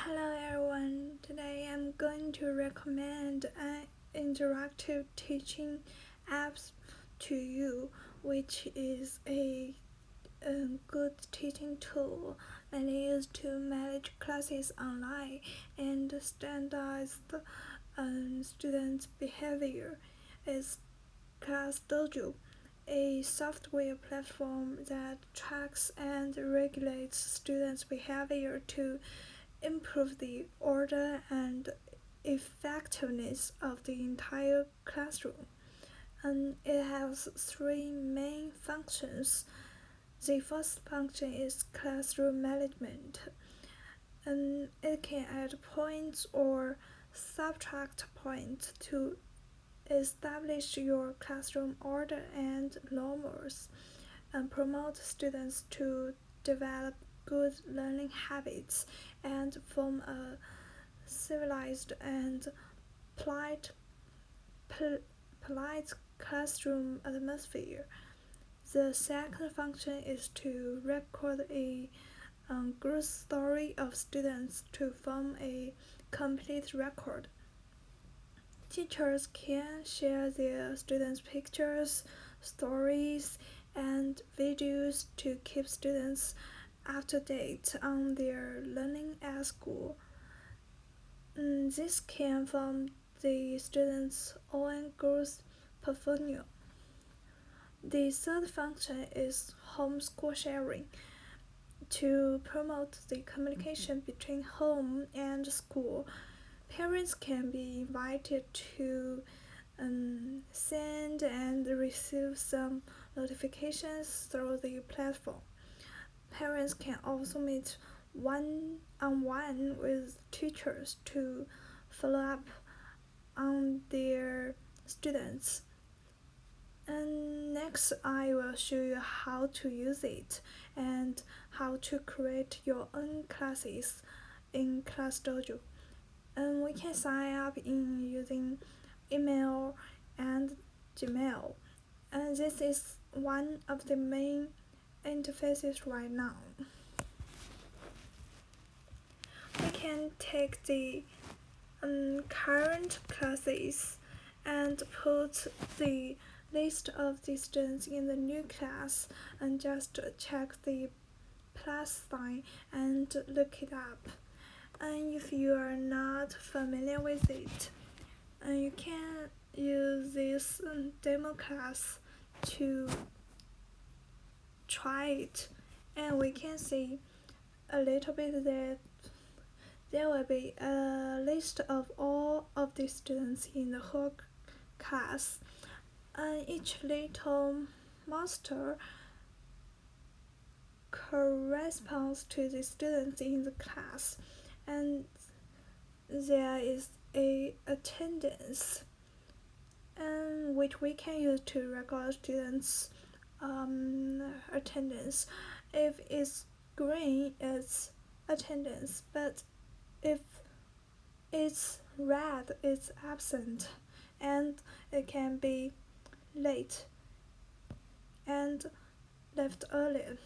Hello everyone, today I'm going to recommend an interactive teaching app to you, which is a good teaching tool that is to manage classes online and standardize the students' behavior. It's classdojo, a software platform that tracks and regulates students' behavior to improve the order and effectiveness of the entire classroom. And it has three main functions. The first function is classroom management, and it can add points or subtract points to establish your classroom order and norms and promote students to develop good learning habits and form a civilized and polite, polite classroom atmosphere. The second function is to record a growth story of students to form a complete record. Teachers can share their students' pictures, stories, and videos to keep students up to date on their learning at school. This came from the students' own growth portfolio. The third function is homeschool sharing. To promote the communication between home and school, parents can be invited to send and receive some notifications through the platform. Parents can also meet one-on-one with teachers to follow up on their students. And next, I will show you how to use it and how to create your own classes in classdojo. And we can sign up in using email and Gmail. And this is one of the main interfaces right now. We can take the current classes and put the list of the students in the new class and just check the plus sign and look it up. And if you are not familiar with it, you can use this demo class to try it, and we can see a little bit that there will be a list of all of the students in the whole class, and each little monster corresponds to the students in the class, and there is a attendance, and which we can use to record students' attendance. If it's green, it's attendance, but if it's red, it's absent, and it can be late and left early.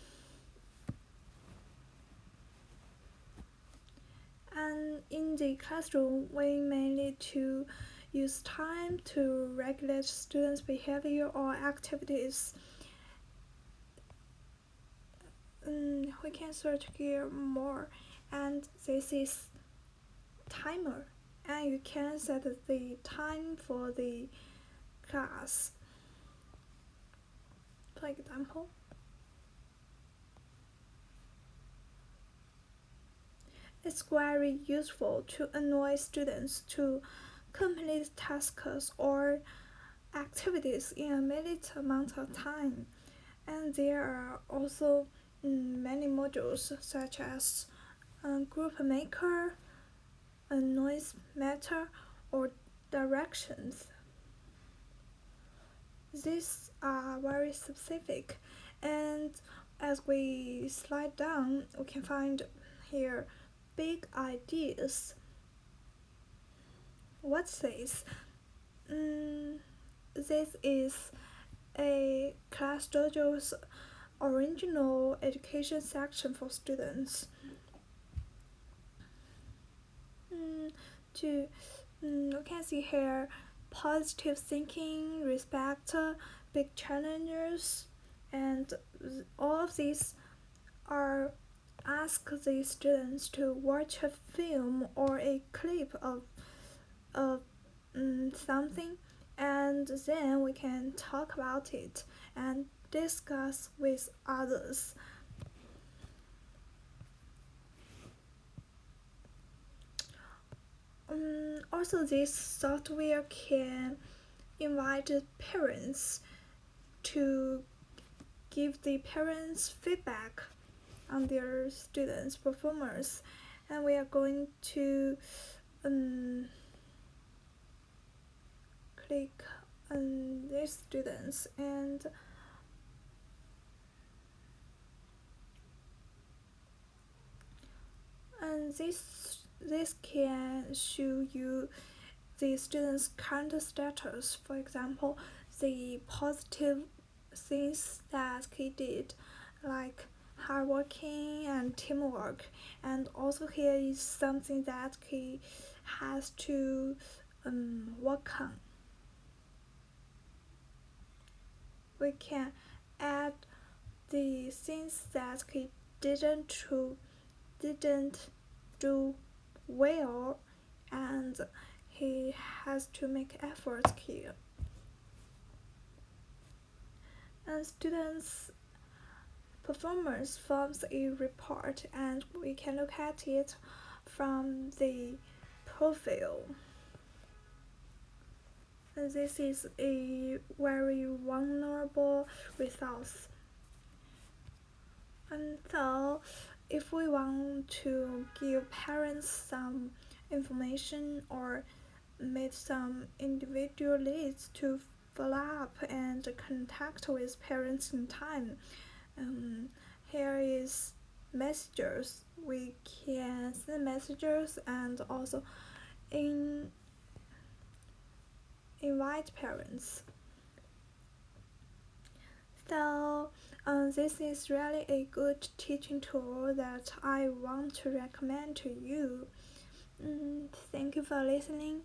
And in the classroom, we may need to use time to regulate students' behavior or activities. We can search here more, and this is timer, and you can set the time for the class. For example, it's very useful to annoy students to complete tasks or activities in a limited amount of time. And there are also many modules such as group maker, a noise meter, or directions. These are very specific, and as we slide down, we can find here big ideas. What's this? This is a classdojo's original education section for students. to you can see here positive thinking, respect big challenges, and all of these are ask the students to watch a film or a clip of something, and then we can talk about it and discuss with others. Also, this software can invite parents to give the parents feedback on their students' performance, and we are going to click on these students, and this can show you the student's current status. For example, the positive things that he did, like hardworking and teamwork, and also here is something that he has to work on. We can add the things that he didn't do well, and he has to make efforts here. And students' performance forms a report, and we can look at it from the profile. And this is a very vulnerable resource. And so, if we want to give parents some information or meet some individual needs to follow up and contact with parents in time, here is messages. We can send messages and also invite parents. So this is really a good teaching tool that I want to recommend to you. Thank you for listening.